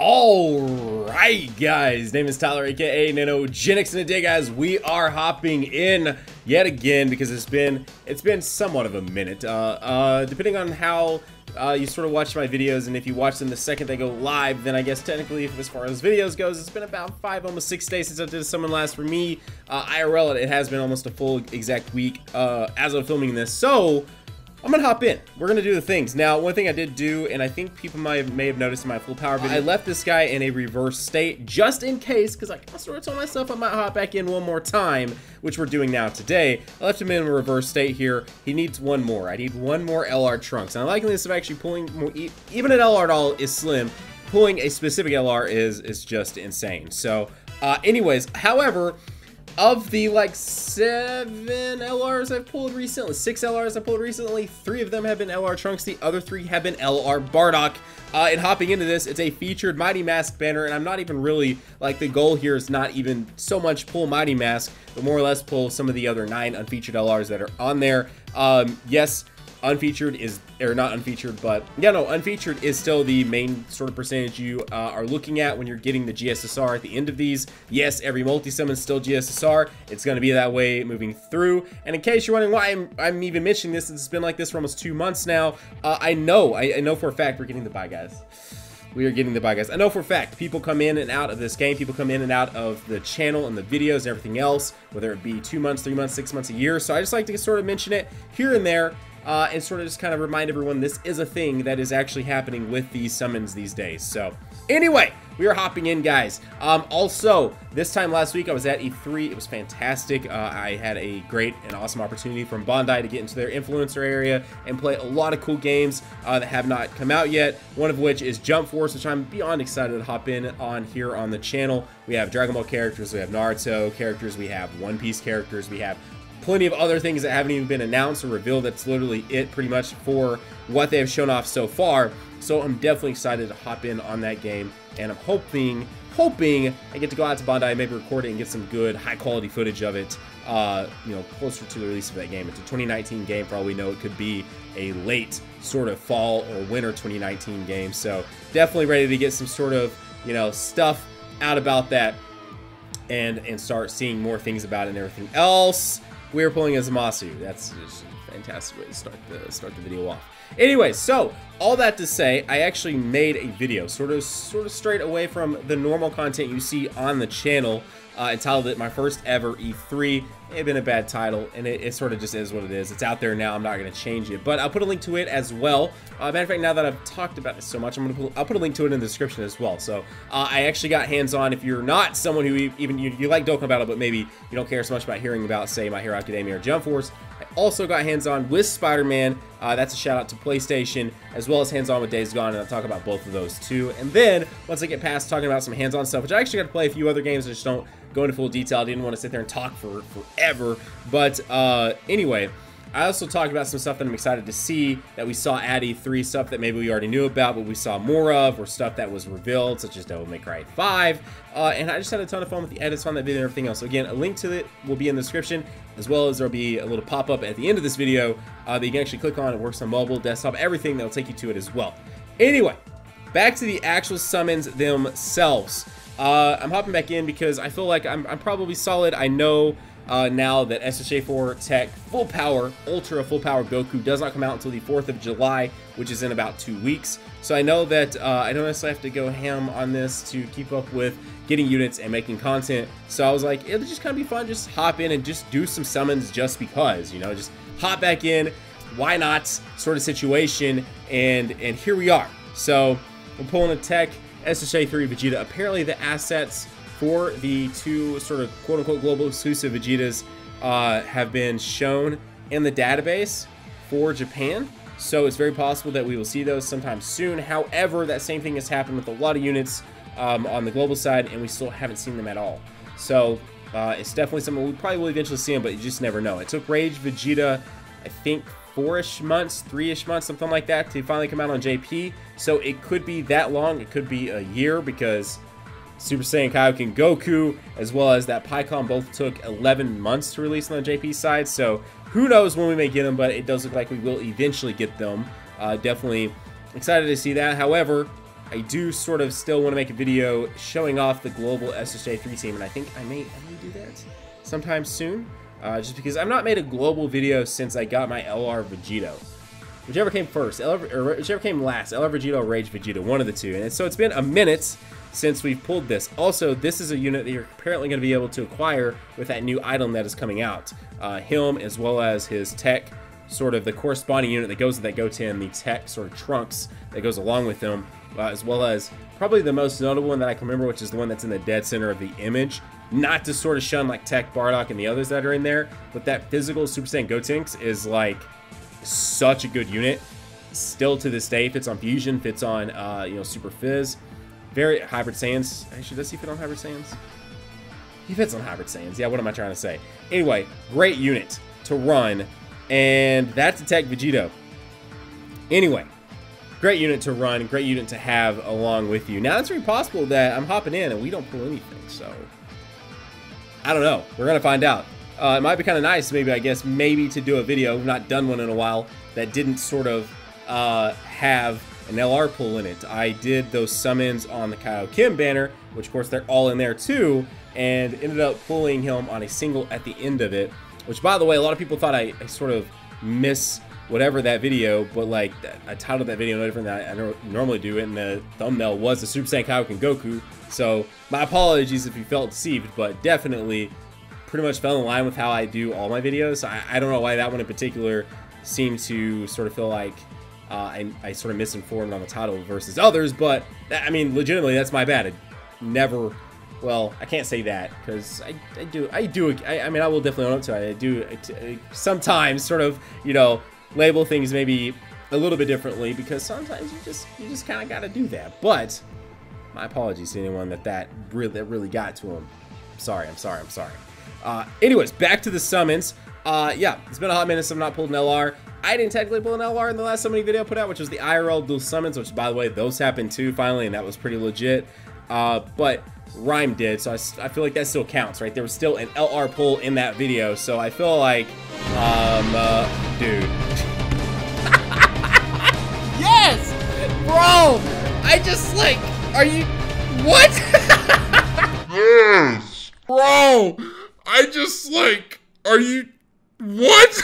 Alright guys, name is Tyler aka Nanogenix, and today guys we are hopping in yet again because it's been somewhat of a minute, depending on how you sort of watch my videos, and if you watch them the second they go live, then I guess technically as far as videos goes, it's been about 5, almost 6 days since I did a summon last. For me, IRL, it has been almost a full exact week as of filming this, so I'm gonna hop in. We're gonna do the things. Now, one thing I did do, and I think people may have noticed in my full power video, I left this guy in a reverse state just in case, because I sort of told myself I might hop back in one more time, which we're doing now today. I left him in a reverse state here. He needs one more. I need one more LR trunks. And I like this of actually pulling more, even an LR doll is slim. Pulling a specific LR is just insane. So, anyways, however, of the like 7 LRs I've pulled recently, 6 LRs I pulled recently, 3 of them have been LR trunks, the other 3 have been LR Bardock. And hopping into this, it's a featured Mighty Mask banner, and I'm not even really, like, the goal here is not even so much pull Mighty Mask, but more or less pull some of the other 9 unfeatured LRs that are on there. Yes, unfeatured is, or not unfeatured, but yeah, no, unfeatured is still the main sort of percentage you are looking at when you're getting the GSSR at the end of these. Yes, every multi-summon is still GSSR. It's going to be that way moving through. And in case you're wondering why I'm even mentioning this, it's been like this for almost 2 months now. I know for a fact we're getting the buy, guys. We are getting the buy, guys. I know for a fact people come in and out of this game. People come in and out of the channel and the videos and everything else, whether it be 2 months, 3 months, 6 months, a year. So I just like to sort of mention it here and there. And sort of just kind of remind everyone this is a thing that is actually happening with these summons these days. So anyway, we are hopping in, guys. Also, this time last week I was at E3. It was fantastic. I had a great and awesome opportunity from Bandai to get into their influencer area and play a lot of cool games that have not come out yet. One of which is Jump Force, which I'm beyond excited to hop in on here on the channel. We have Dragon Ball characters, we have Naruto characters, we have One Piece characters, we have plenty of other things that haven't even been announced or revealed. That's literally it pretty much for what they have shown off so far. So I'm definitely excited to hop in on that game, and I'm hoping I get to go out to Bandai, maybe record it and get some good high quality footage of it, you know, closer to the release of that game. It's a 2019 game. For all we know, it could be a late sort of fall or winter 2019 game. So definitely ready to get some sort of, you know, stuff out about that and start seeing more things about it and everything else. We are pulling as Zamasu. That's just a fantastic way to start the video off. Anyway, so all that to say, I actually made a video sort of straight away from the normal content you see on the channel, entitled it My First Ever E3. It had been a bad title, and it sort of just is what it is. It's out there now. I'm not going to change it, but I'll put a link to it as well. Matter of fact, now that I've talked about it so much, I'll put a link to it in the description as well. So I actually got hands-on. If you're not someone who even you like Dokkan Battle, but maybe you don't care so much about hearing about, say, My Hero Academia or Jump Force, I also got hands-on with Spider-Man. That's a shout-out to PlayStation, as well as hands-on with Days Gone, and I'll talk about both of those too. And then, once I get past talking about some hands-on stuff, which I actually got to play a few other games, I just don't go into full detail. I didn't want to sit there and talk for forever. But anyway, I also talked about some stuff that I'm excited to see that we saw at E3, stuff that maybe we already knew about, but we saw more of, or stuff that was revealed, such as Devil May Cry 5. And I just had a ton of fun with the edits on that video and everything else. So again, a link to it will be in the description, as well as there'll be a little pop-up at the end of this video that you can actually click on. It works on mobile, desktop, everything. That'll take you to it as well. Anyway, back to the actual summons themselves. I'm hopping back in because I feel like I'm probably solid. I know now that SSJ4 Tech Full Power, Ultra Full Power Goku does not come out until the 4th of July, which is in about 2 weeks. So I know that I don't necessarily have to go ham on this to keep up with getting units and making content. So I was like, it'll just kind of be fun, just hop in and just do some summons just because, you know, just hop back in, why not sort of situation, and here we are. So we're pulling a Tech SSJ3 Vegeta. Apparently the assets for the 2 sort of quote-unquote global exclusive Vegetas have been shown in the database for Japan. So it's very possible that we will see those sometime soon. However, that same thing has happened with a lot of units on the global side, and we still haven't seen them at all. So it's definitely something we probably will eventually see them, but you just never know. It took Rage Vegeta, I think, 4-ish months, 3-ish months, something like that, to finally come out on JP. So it could be that long. It could be a year, because Super Saiyan Kaioken Goku, as well as that PyCon, both took 11 months to release on the JP side. So who knows when we may get them, but it does look like we will eventually get them. Definitely excited to see that. However, I do sort of still want to make a video showing off the global SSJ3 team, and I think I may do that sometime soon. Just because I've not made a global video since I got my LR Vegito. Whichever came first, or whichever came last, LR Vegito or Rage Vegito, one of the two. And so it's been a minute since we've pulled this. Also, this is a unit that you're apparently going to be able to acquire with that new item that is coming out. Him, as well as his tech, sort of the corresponding unit that goes with that Goten, the tech sort of trunks that goes along with him, as well as probably the most notable one that I can remember, which is the one that's in the dead center of the image. Not to sort of shun like Tech, Bardock, and the others that are in there, but that physical Super Saiyan Gotenks is like such a good unit. Still to this day, fits on Fusion, fits on you know, Super Fizz, very Hybrid Saiyans. Actually, does he fit on Hybrid Saiyans? He fits on Hybrid Saiyans. Yeah, what am I trying to say? Anyway, great unit to run, and that's Tech Vegito. Anyway, great unit to run, great unit to have along with you. Now, it's very possible that I'm hopping in and we don't pull anything, so I don't know. We're gonna find out. It might be kind of nice, maybe, I guess, maybe to do a video, I've not done one in a while, that didn't sort of have an LR pull in it. I did those summons on the Kaioken banner, which of course they're all in there too, and ended up pulling him on a single at the end of it, which, by the way, a lot of people thought I sort of miss whatever that video, but like I titled that video no different than I normally do, and the thumbnail was the Super Saiyan Kaioken Goku. So my apologies if you felt deceived, but definitely pretty much fell in line with how I do all my videos. I don't know why that one in particular seemed to sort of feel like I sort of misinformed on the title versus others, but I mean, legitimately, that's my bad. I never, well, I can't say that because I mean, I will definitely own up to it. I do sometimes sort of, you know, label things maybe a little bit differently because sometimes you just kind of got to do that. But my apologies to anyone that really got to him. I'm sorry. Anyways, back to the summons. Yeah, it's been a hot minute since I've not pulled an LR. I didn't technically pull an LR in the last summoning video I put out, which was the IRL dual summons, which, by the way, those happened too finally, and that was pretty legit. But Rhyme did, so I feel like that still counts, right? There was still an LR pull in that video, so I feel like, dude. Yes! Bro! I just, like, are you, what? Yes! Bro! I just, like, are you, what?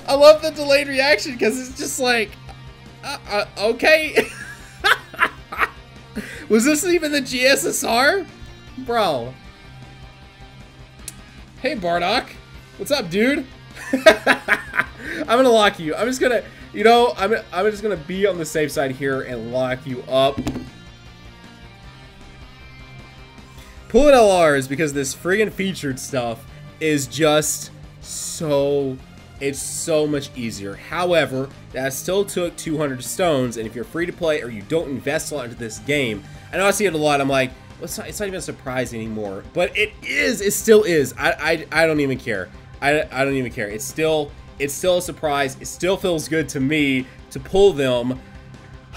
I love the delayed reaction because it's just like, okay. Was this even the GSSR? Bro. Hey, Bardock. What's up, dude? I'm gonna lock you. I'm just gonna, you know, I'm just gonna be on the safe side here and lock you up. Pulling LRs because this friggin' featured stuff is just so, it's so much easier. However, that still took 200 stones, and if you're free to play or you don't invest a lot into this game, I know I see it a lot, I'm like, well, it's not even a surprise anymore, but it still is. I don't even care. I don't even care. It's still a surprise. It still feels good to me to pull them.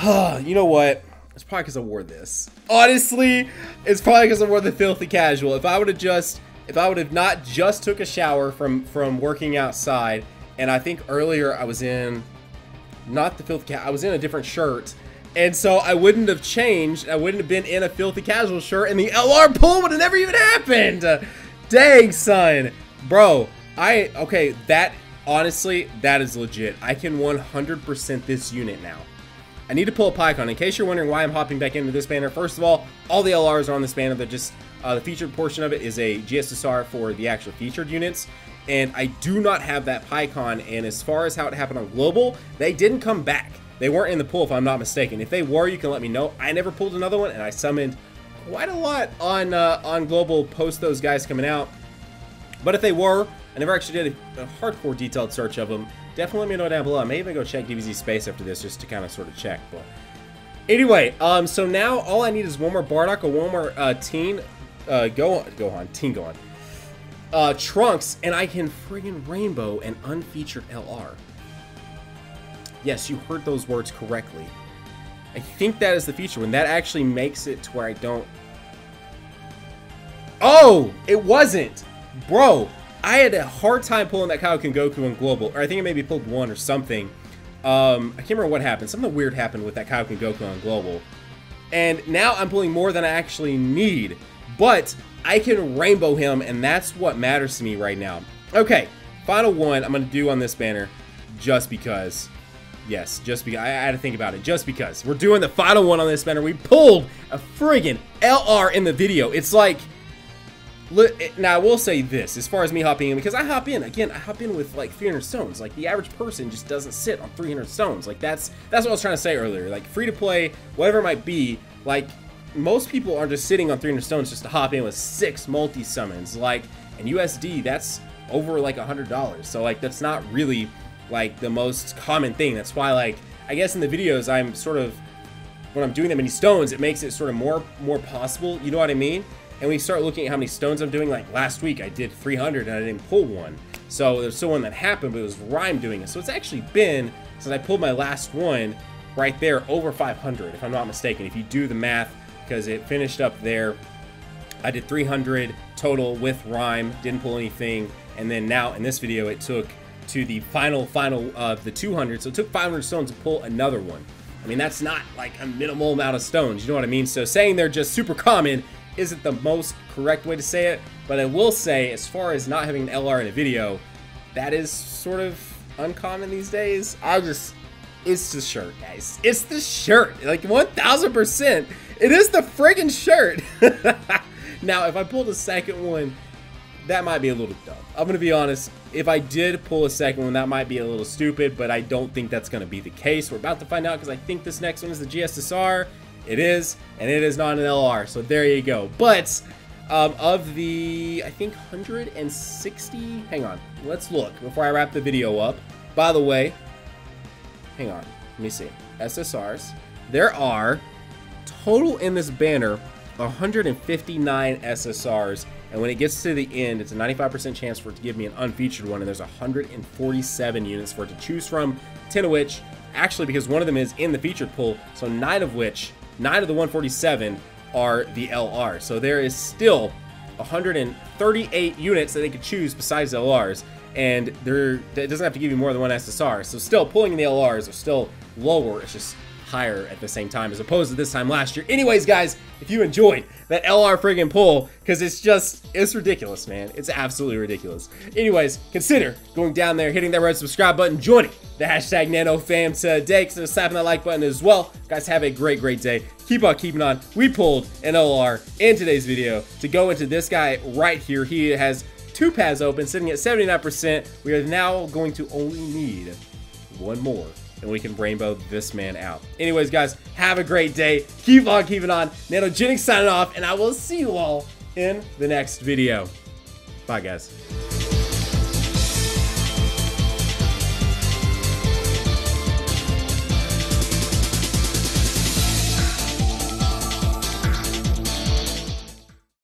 You know what? It's probably because I wore this. Honestly, it's probably because I wore the filthy casual. If I would have not just took a shower from working outside, and I think earlier I was in, not the filthy I was in a different shirt, and so I wouldn't have changed. I wouldn't have been in a filthy casual shirt, and the LR pull would have never even happened. Dang, son. Bro, okay, that, honestly, that is legit. I can 100% this unit now. I need to pull a PyCon. In case you're wondering why I'm hopping back into this banner, first of all the LRs are on this banner. They're just, the featured portion of it is a GSSR for the actual featured units. And I do not have that PyCon, and as far as how it happened on Global, they didn't come back. They weren't in the pool, if I'm not mistaken. If they were, you can let me know. I never pulled another one, and I summoned quite a lot on Global post those guys coming out. But if they were, I never actually did a hardcore detailed search of them. Definitely let me know down below. I may even go check DBZ Space after this just to kind of sort of check. But anyway, so now all I need is one more Bardock or one more Gohan, Trunks, and I can friggin' rainbow an unfeatured LR. Yes, you heard those words correctly. I think that is the feature one. That actually makes it to where I don't... Oh! It wasn't! Bro! I had a hard time pulling that Kaioken Goku on Global, or I think I maybe pulled one or something. I can't remember what happened. Something weird happened with that Kaioken Goku on Global. And now I'm pulling more than I actually need. But I can rainbow him, and that's what matters to me right now. Okay, final one I'm going to do on this banner just because. Yes, just because. I had to think about it. Just because. We're doing the final one on this banner. We pulled a friggin' LR in the video. It's like... Now, I will say this, as far as me hopping in, because I hop in, again, I hop in with like 300 stones. Like, the average person just doesn't sit on 300 stones. Like, that's what I was trying to say earlier. Like, free to play, whatever it might be, like, most people are just sitting on 300 stones just to hop in with 6 multi-summons. Like, and USD, that's over like $100. So, like, that's not really, like, the most common thing. That's why, like, I guess in the videos, I'm sort of, when I'm doing that many stones, it makes it sort of more possible, you know what I mean? And we start looking at how many stones I'm doing. Like last week, I did 300 and I didn't pull one. So there's still one that happened, but it was Rhyme doing it. So it's actually been, since I pulled my last one, right there, over 500, if I'm not mistaken. If you do the math, because it finished up there. I did 300 total with Rhyme, didn't pull anything. And then now in this video, it took to the final of the 200. So it took 500 stones to pull another one. I mean, that's not like a minimal amount of stones, you know what I mean? So saying they're just super common isn't the most correct way to say it, but I will say, as far as not having an LR in a video, that is sort of uncommon these days. It's the shirt, guys. It's the shirt, like 1000%. It is the friggin' shirt. Now, if I pulled a second one, that might be a little dumb. I'm gonna be honest, if I did pull a second one, that might be a little stupid, but I don't think that's gonna be the case. We're about to find out, because I think this next one is the GSSR. It is, and it is not an LR, so there you go. But of the, I think, 160, hang on, let's look before I wrap the video up. By the way, hang on, let me see, SSRs. There are, total in this banner, 159 SSRs, and when it gets to the end, it's a 95% chance for it to give me an unfeatured one, and there's 147 units for it to choose from, 10 of which, actually, because one of them is in the featured pool, so 9 of the 147 are the LR. So there is still 138 units that they could choose besides LRs, and it doesn't have to give you more than one SSR. So still, pulling in the LRs are still lower. It's just higher at the same time, as opposed to this time last year. Anyways, guys, if you enjoyed that LR friggin' pull, because it's ridiculous, man. It's absolutely ridiculous. Anyways, consider going down there, hitting that red subscribe button, joining the hashtag NanoFam today, consider slapping that like button as well. Guys, have a great day. Keep on keeping on. We pulled an LR in today's video to go into this guy right here. He has 2 paths open, sitting at 79%. We are now going to only need one more, and we can rainbow this man out. Anyways, guys, have a great day. Keep on keeping on. Nanogenix signing off, and I will see you all in the next video. Bye, guys.